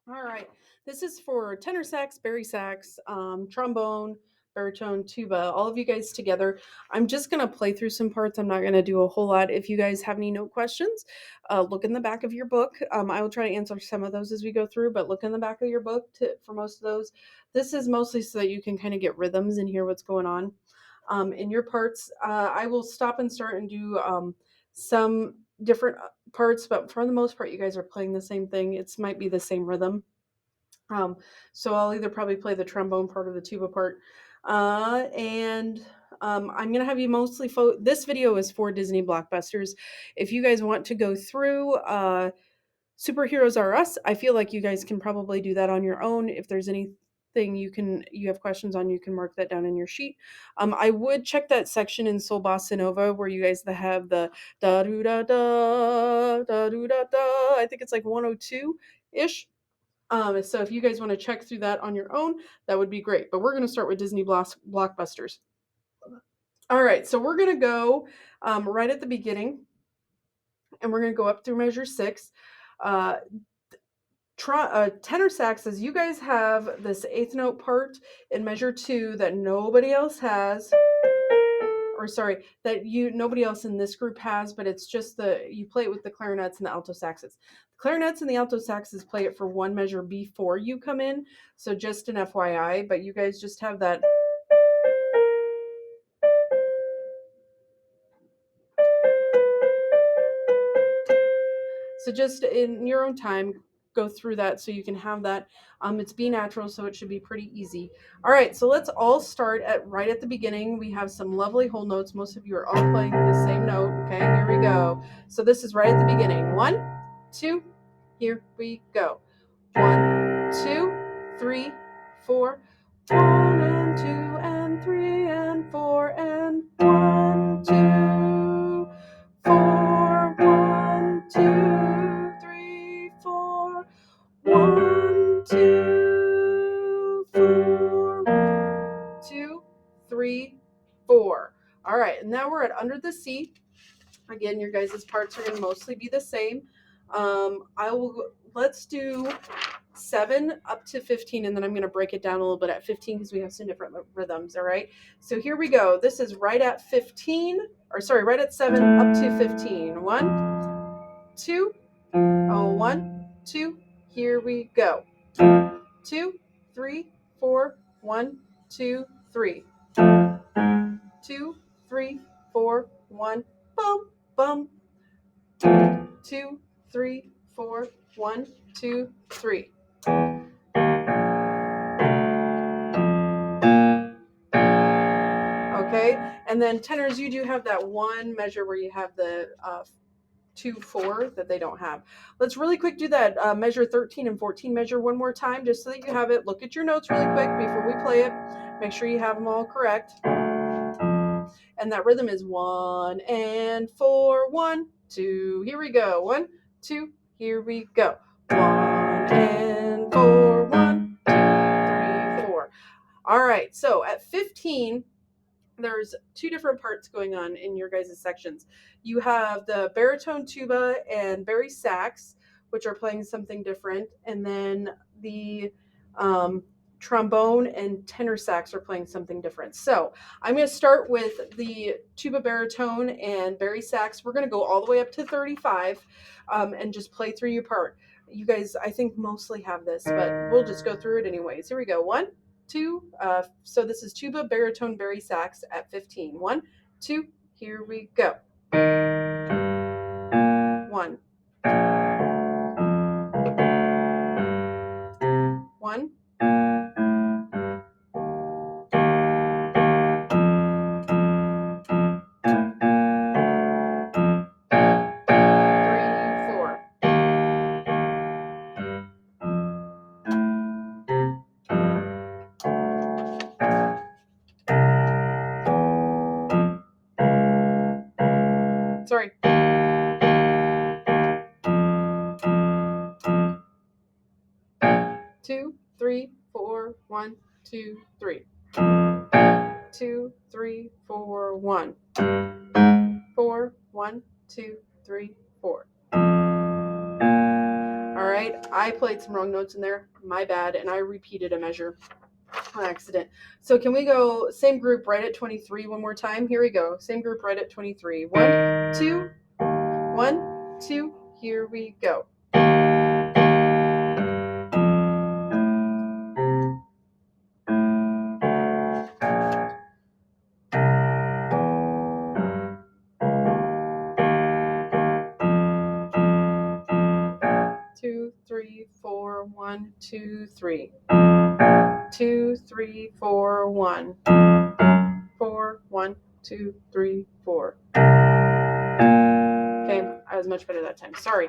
All right. This is for tenor sax, bari sax, trombone, baritone, tuba, all of you guys together. I'm just going to play through some parts. I'm not going to do a whole lot. If you guys have any note questions, look in the back of your book. I will try to answer some of those as we go through, but look in the back of your book for most of those. This is mostly so that you can kind of get rhythms and hear what's going on in your parts. I will stop and start and do some different parts, but for the most part, you guys are playing the same thing. It might be the same rhythm. Um, so I'll either probably play the trombone part or the tuba part. And I'm going to have you mostly this video is for Disney Blockbusters. If you guys want to go through Superheroes Are Us, I feel like you guys can probably do that on your own. If there's anything you have questions on, you can mark that down in your sheet. I would check that section in Soul Bossa Nova where you guys have the da doo da da da doo da da. I think it's like 102 ish. So if you guys want to check through that on your own, that would be great. But we're going to start with Disney Blockbusters. All right, so we're going to go right at the beginning, and we're going to go up through measure 6. Uh, tenor sax says you guys have this eighth note part in measure 2 that nobody else has, or sorry, that nobody else in this group has, but it's just you play it with the clarinets and the alto saxes. The clarinets and the alto saxes play it for one measure before you come in, so just an FYI, but you guys just have that. So just in your own time, go through that so you can have that. It's B natural, so it should be pretty easy. All right, so let's all start right at the beginning. We have some lovely whole notes. Most of you are all playing the same note. Okay, here we go. So this is right at the beginning. 1, 2, here we go. 1, 2, 3, 4. 1 and 2 and 3 and 4 and 1, 2, 4. 1, 2, 3, 4. 1, 2, 4. 2, 3, 4. All right, and now we're at under the C. Again, your guys' parts are going to mostly be the same. Let's do 7 up to 15, and then I'm going to break it down a little bit at 15 because we have some different rhythms. All right, so here we go. This is right at 15, or sorry, right at 7 up to 15. 1, 2, 1, 2, here we go. 2, 3, 4, 1, 2, 3. 2, 3, 4, 1, bum, bum. 2, 3, 4, 1, 2, 3. Okay, and then tenors, you do have that one measure where you have the 2, 4 that they don't have. Let's really quick do that measure 13 and 14 measure one more time, just so that you have it. Look at your notes really quick before we play it. Make sure you have them all correct. And that rhythm is 1 and 4, 1, 2. Here we go. 1, 2. Here we go. 1 and 4, 1, 2, 3, 4. All right. So at 15, there's 2 different parts going on in your guys' sections. You have the baritone, tuba, and bari sax, which are playing something different, and then the trombone and tenor sax are playing something different. So I'm going to start with the tuba, baritone, and bari sax. We're going to go all the way up to 35 and just play through your part. You guys, I think, mostly have this, but we'll just go through it anyways. Here we go. 1, 2. So this is tuba, baritone, bari sax at 15. 1, 2. Here we go. 1. 1. 3, 4. Sorry. 2, 3, 4. 1, 2, 3. 2, 3, 4. 1. 4. 1, 2, 3, 4. All All right, I played some wrong notes in there. My bad, and I repeated a measure on accident. So can we go same group right at 23 one more time? Here we go. Same group right at 23. 1, 2, 1, 2. Here we go. 2, 3, 4, 1, 2, 3. 2, 3, 4, 1. 4, 1, 2, 3, 4. Okay, I was much better that time. Sorry.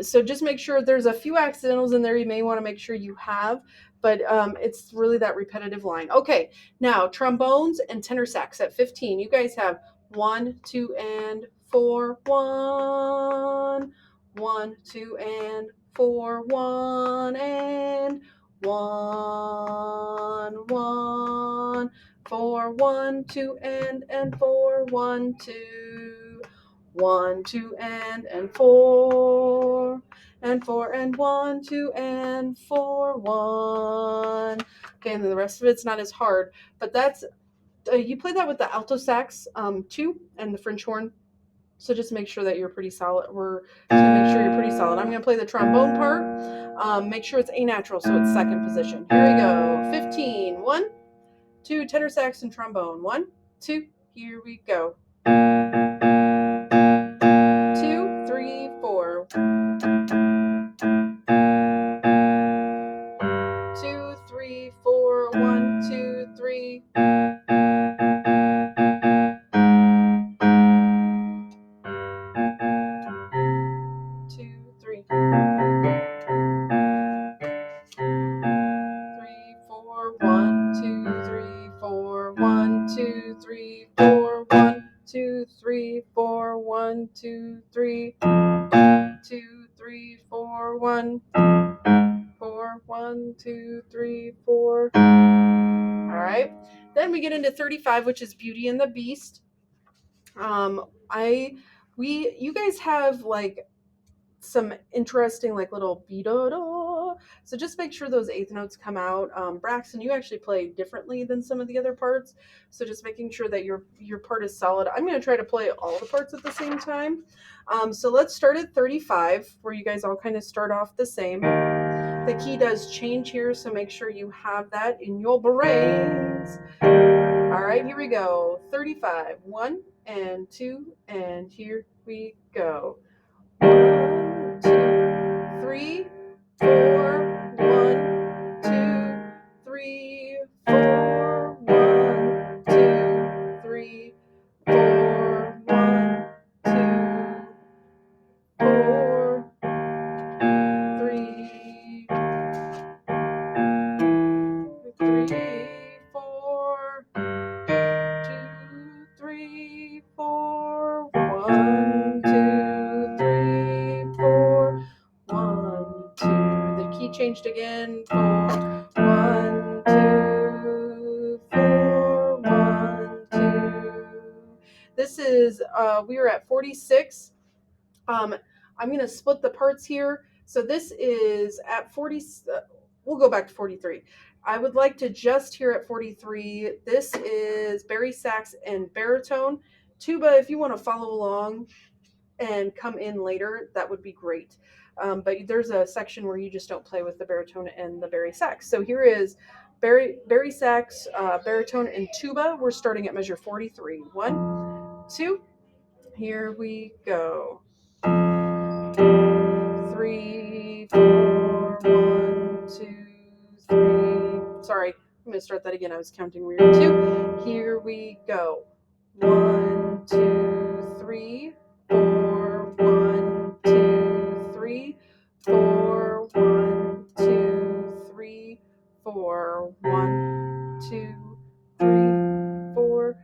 So just make sure there's a few accidentals in there you may want to make sure you have, but it's really that repetitive line. Okay, now trombones and tenor sax at 15. You guys have 1, 2, and 4, 1, 1, 2, and 4, 1, and 1, 1, 4, 1, 2, and 4, 1, 2. 1, 2, and 4, and 4, and 1, 2, and 4, 1. Okay, and then the rest of it's not as hard, but that's you play that with the alto sax too, and the French horn. So just make sure that you're pretty solid. We're just gonna make sure you're pretty solid. I'm gonna play the trombone part. Make sure it's A natural, so it's second position. Here we go. 15. 1, 2, tenor sax and trombone. 1, 2. Here we go. 2, 3, 4. 2, 3, 4. 1, 2, 3. 2, 3. 3, 4. 1, 2, 3, 4. 1, 2, 3, 4. 1, 2, 3, 4. 1, 2, 3. 2, 3, 4. 1, 4. 1, 2, 3, 4. All right. Then we get into 35, which is Beauty and the Beast. You guys have like some interesting like little beat-o-do. So just make sure those eighth notes come out. Braxton, you actually play differently than some of the other parts. So just making sure that your part is solid. I'm going to try to play all the parts at the same time. So let's start at 35, where you guys all kind of start off the same. The key does change here, so make sure you have that in your brains. All right, here we go. 35. 1 and 2, and here we go. 1, 2, 3, 4. 1, 2, 3, 4. 1, 2, 3, 4. 1, 2, 4, 3, 3, 4. 2, 3, 4. 1, 2, 3, 4. 1, 2. The key changed again. 4. 1, 2, 4. 1, 2. This is we are at 46. I'm going to split the parts here. So this is at 40. We'll go back to 43. I would like to just hear at 43. This is Barry sax and baritone. Tuba, if you want to follow along and come in later, that would be great. But there's a section where you just don't play with the baritone and the Barry sax. So here is Barry sax, baritone, and tuba. We're starting at measure 43. 1, 2. Here we go. 3, 4. 1, 2, 3. Sorry, I'm going to start that again. I was counting weird. 2. Here we go. 1, 2, 3, 4. 1, 2, 3, 4. 1, 2, 3, 4. 1, 2, 3, 4.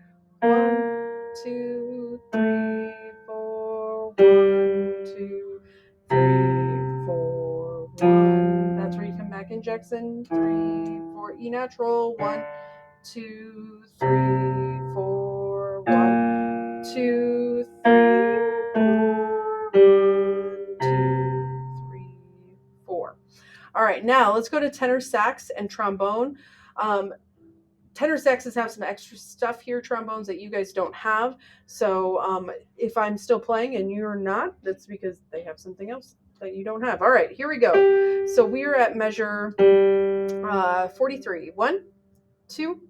1, 2, 3, 4. 1, 2, 3, 4. 1. That's where you come back in, Jackson. 3, 4. E natural. 1, 2, 3, 4. 1, 2, 3, 4. 1, 2, 3, right, now let's go to tenor sax and trombone. Tenor saxes have some extra stuff here, trombones, that you guys don't have. So if I'm still playing and you're not, that's because they have something else that you don't have. All right, here we go. So we are at measure 43. 1, 2,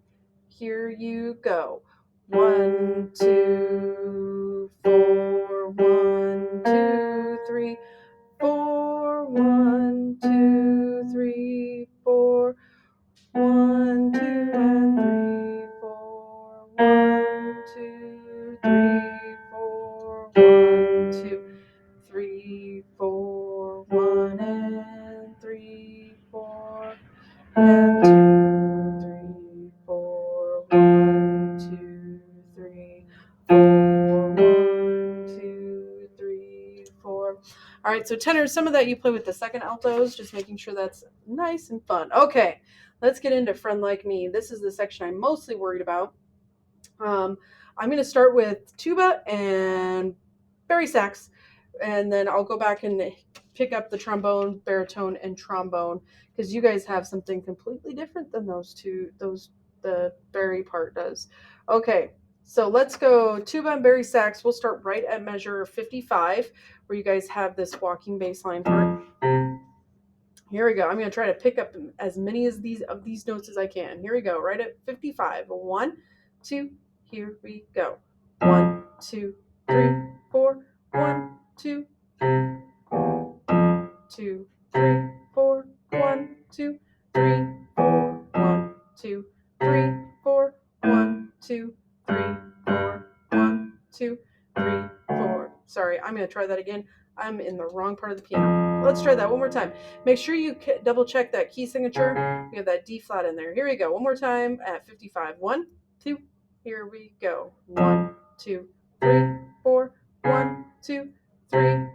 here you go. 1, 2, 4, 1, 2, 3, 4, 1, 2, 3, 4, 1, 2, and 3, 4, 1, 2, 3, 4, 1, 2, 3, 4, 1, and 3, 4, and 2, 3, 4, 1, 2, 3, 4, 1, 2, 3, 4. All right, so tenors, some of that you play with the second altos, just making sure that's nice and fun. Okay, let's get into Friend Like Me. This is the section I'm mostly worried about. I'm going to start with tuba and bari sax, and then I'll go back and pick up the trombone, baritone, and trombone, because you guys have something completely different than those two. The bari part does. Okay, so let's go tuba and bari sax. We'll start right at measure 55, where you guys have this walking bass line part. Here we go. I'm going to try to pick up as many of these notes as I can. Here we go. Right at 55. 1, 2. Here we go. 1, 2, 3, 4. 1, 2, 2, 3, 4. 1, 2, 3, 4. 1, 2, 3, 4. 1, 2, 3, 4. 1, 2, 3, 4. Sorry, I'm going to try that again. I'm in the wrong part of the piano. Let's try that one more time. Make sure you double check that key signature. We have that D flat in there. Here we go. One more time at 55. 1, 2. Here we go. 1, 2, 3, 4. 1, 2, 3,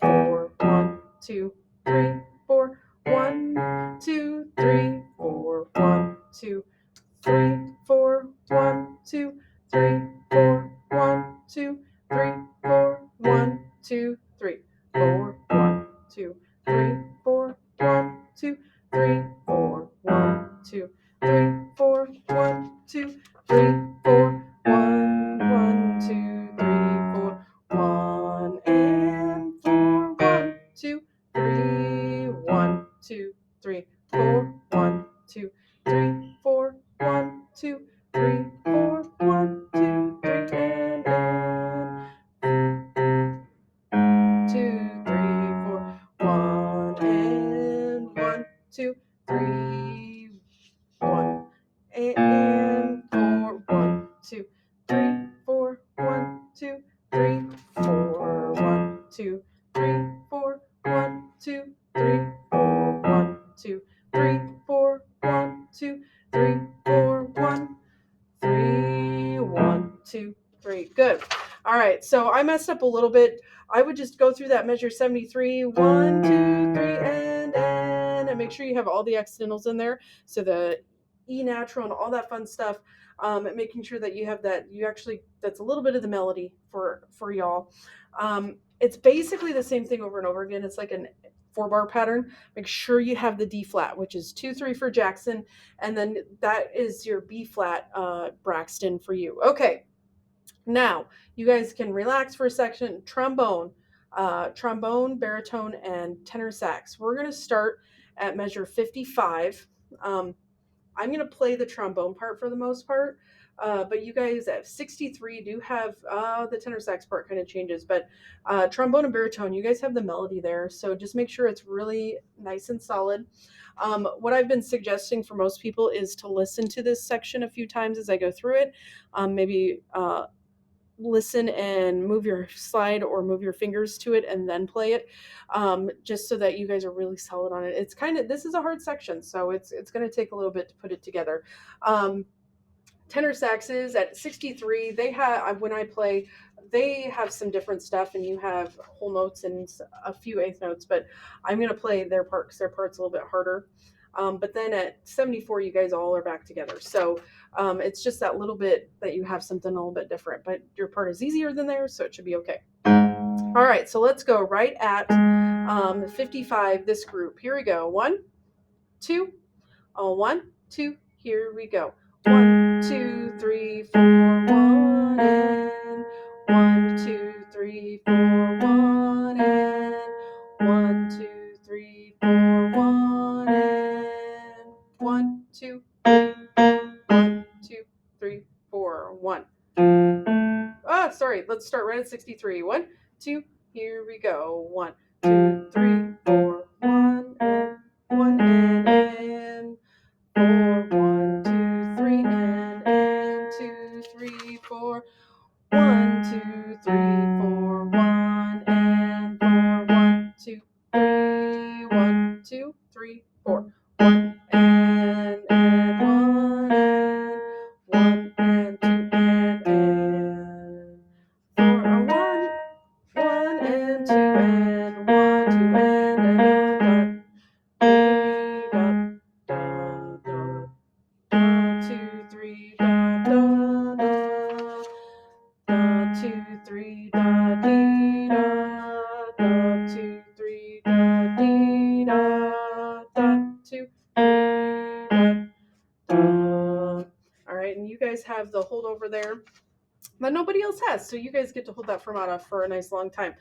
4. 1, 2, 3, 4. 1, 2, 3, 4. 1, 2, 3, 4. 1, 2, 3, 4. 1, 2, 3, 4. 1, 2, 3, 4. 1, 2, 3, 4. 1, 2, 3, 4. 1, 2, 3, 4. 1, 2, 3, 4. 1, 1, 2, 3, 4. 1 and 4. 1, 2, 3. 1, 2, 3, 4. 1, 2, 3, 4. 1, 2, 3, 4. 1, 2, 3, and 2, 3, 4. 1 and 1, 2, 3, 1 and 4. 1, 2, 3, 4. 1, 2, 3, 4. 1, 2, 3, 4. 1, 2, 3, 4. 1, 2, 3, 4. 1, 2, 3, 4. 1, 3, 1, 2, 3. Good. All right. So I messed up a little bit. I would just go through that measure 73. 1, 2, 3, and make sure you have all the accidentals in there. So the E natural and all that fun stuff. Making sure that you have that. That's a little bit of the melody for y'all. It's basically the same thing over and over again. It's like an 4-bar pattern. Make sure you have the D flat, which is 2, 3 for Jackson, and then that is your B flat, Braxton, for you. Okay, now you guys can relax for a second. Trombone, baritone, and tenor sax. We're going to start at measure 55. I'm going to play the trombone part for the most part, but you guys at 63 do have the tenor sax part kind of changes, but trombone and baritone, you guys have the melody there, so just make sure it's really nice and solid. What I've been suggesting for most people is to listen to this section a few times as I go through it. Maybe listen and move your slide or move your fingers to it and then play it, just so that you guys are really solid on it. It's this is a hard section, so it's going to take a little bit to put it together. Tenor saxes at 63, they have, when I play, they have some different stuff, and you have whole notes and a few eighth notes, but I'm going to play their part because their part's a little bit harder. But then at 74, you guys all are back together. So it's just that little bit that you have something a little bit different, but your part is easier than theirs, so it should be okay. All right, so let's go right at 55, this group. Here we go. 1, 2. 1, 2. Here we go. 1, 2, 3, 4, 1 and 1, 2, 3, 4, 1 and 1, 2, 3, 4, 1 and 1, 2, 3, 1, 2, 3, 4, 1. Sorry. Let's start right at 63. 1, 2. Here we go. 1, 2, 3, 4, 1 and 1 and 4, 1, 2, 3 and 2, 3, 4. 1, 2, 3, 4, 1 and 4, 1, 2, 3, 1, 2, 3, 4, 1 and 1 and 1 and 2 and 4, 1 and 2 and 1, 2 and 3, da, da, da, 2, 3, da, da, da. Da, 2, 3, da, dee, da, da, 2, 3, da, dee, da, da, 2, 3, da, da. All right, and you guys have the holdover there that nobody else has, so you guys get to hold that fermata for a nice long time.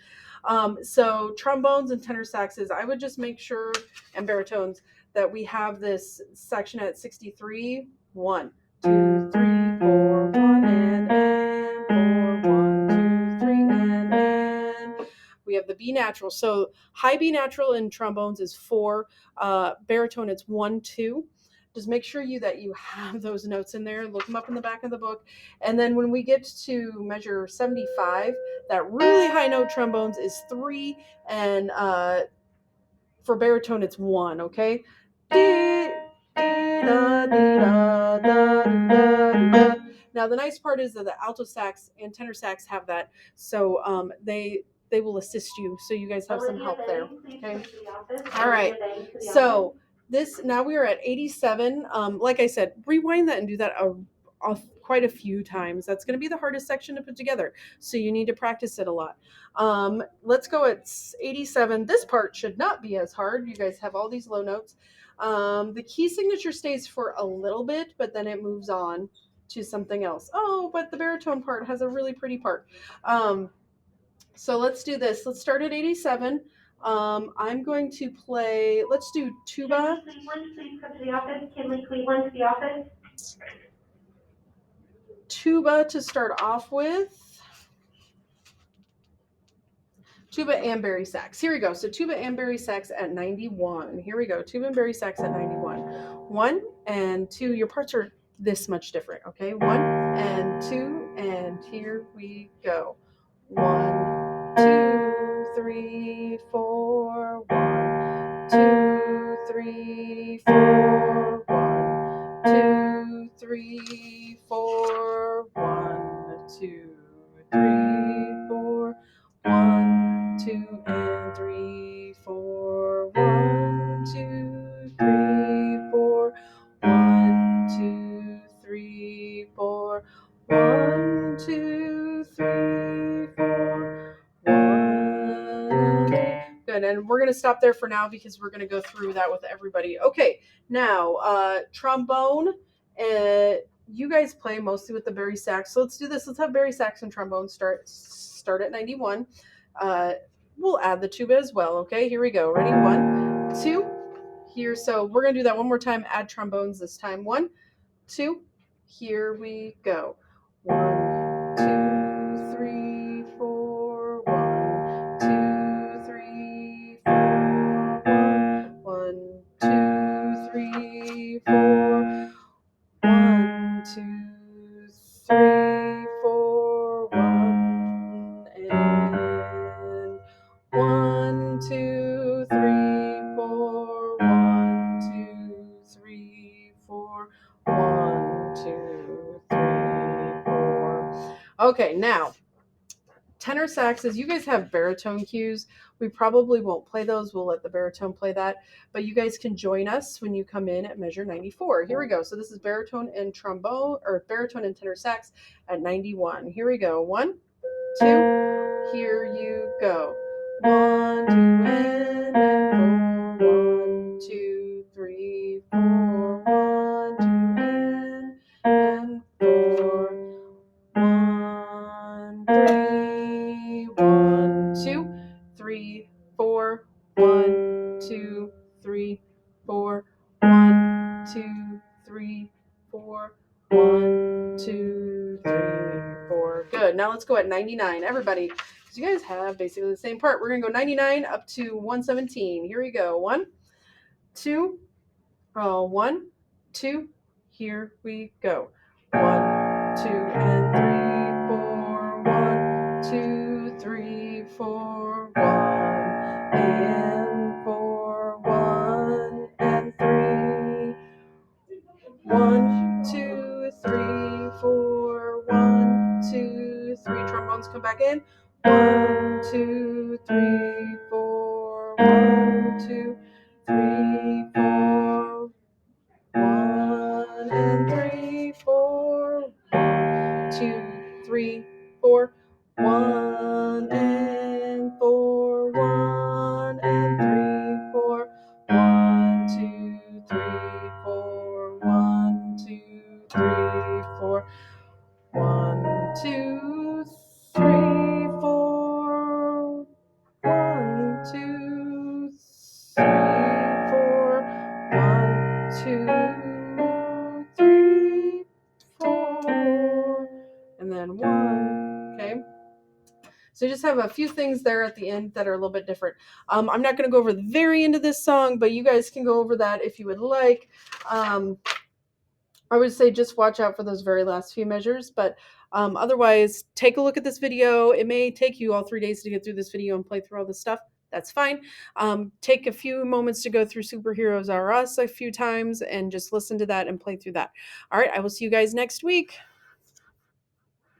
So trombones and tenor saxes, I would just make sure, and baritones, that we have this section at 63. 1, 2, 3, 4, 1 and 4, 1, 2, 3 and we have the B natural. So high B natural in trombones is 4. Baritone, it's 1, 2. Just make sure that you have those notes in there. Look them up in the back of the book. And then when we get to measure 75, that really high note trombones is 3, and for baritone it's 1. Okay. Now the nice part is that the alto sax and tenor sax have that, so they will assist you, so you guys have some help there. Okay. All right. So this, now we are at 87. Like I said, rewind that and do that quite a few times. That's going to be the hardest section to put together, so you need to practice it a lot. Let's go at 87. This part should not be as hard. You guys have all these low notes. The key signature stays for a little bit, but then it moves on to something else. Oh, but the baritone part has a really pretty part. So let's do this. Let's start at 87. I'm going to play, let's do tuba. Kinley Cleveland, please come to the office. Kinley Cleveland to the office. Tuba to start off with. Tuba and bari sax. Here we go. So tuba and bari sax at 91. Here we go. Tuba and bari sax at 91. 1 and 2. Your parts are this much different. Okay. 1 and 2. And here we go. 1, 2, 3, 4. 1, 2, 3, 4. 1, 2, 3, 4. 1, 2, 3, 4. 1, 2, and 3, 4. 1, 2, 3, 4. 1, 2, 3, 4. 1, 2, 3, 4. 1, 2. Good, and we're gonna stop there for now because we're gonna go through that with everybody. Okay, now trombone. You guys play mostly with the bari sax, so let's do this. Let's have bari sax and trombone start at 91. We'll add the tuba as well. Okay, here we go. Ready? 1, 2. Here, so we're gonna do that one more time. Add trombones this time. 1, 2. Here we go. 1, 2, 3, 4. 1, 2, 3, 4. 1, 2, 3, 4. 1, 2, 3, 4. 1 and 1, 2, 3, 4. 1, 2, 3, 4. 1, 2, 3, 4. Okay, now tenor saxes. You guys have baritone cues. We probably won't play those. We'll let the baritone play that. But you guys can join us when you come in at measure 94. Here we go. So this is baritone and trombone, or baritone and tenor sax at 91. Here we go. 1, 2. Here you go. 1, 2, and 4. 1, 2, 3, 4. 1, 2, 3, 4. 1, 2, 3, 4. Good. Now let's go at 99. Everybody, because you guys have basically the same part. We're going to go 99 up to 117. Here we go. 1, 2, 1, 2. Here we go. 1, 2, and 3, 4. 1, 2, 3, 4. 1 and 4. 1 and 3. 1, 2, 3, 4. 1, 2, 3. Trombones come back in. 1, 2, 3, 4. 1, 2, 3, 4. 1 and 3, 4. 1, 2, 3, 4. 1 and 4. 1 and 3, 4. 1, 2, 3, 4. 1, 2, 3, 4. 1, 2, 3, 4. 1, 2, 3, 4. 1, 2, 3, 4. And then 1. Okay. So you just have a few things there at the end that are a little bit different. I'm not going to go over the very end of this song, but you guys can go over that if you would like. I would say just watch out for those very last few measures, but otherwise, take a look at this video. It may take you all 3 days to get through this video and play through all this stuff. That's fine. Take a few moments to go through Superheroes R Us a few times and just listen to that and play through that. All right, I will see you guys next week.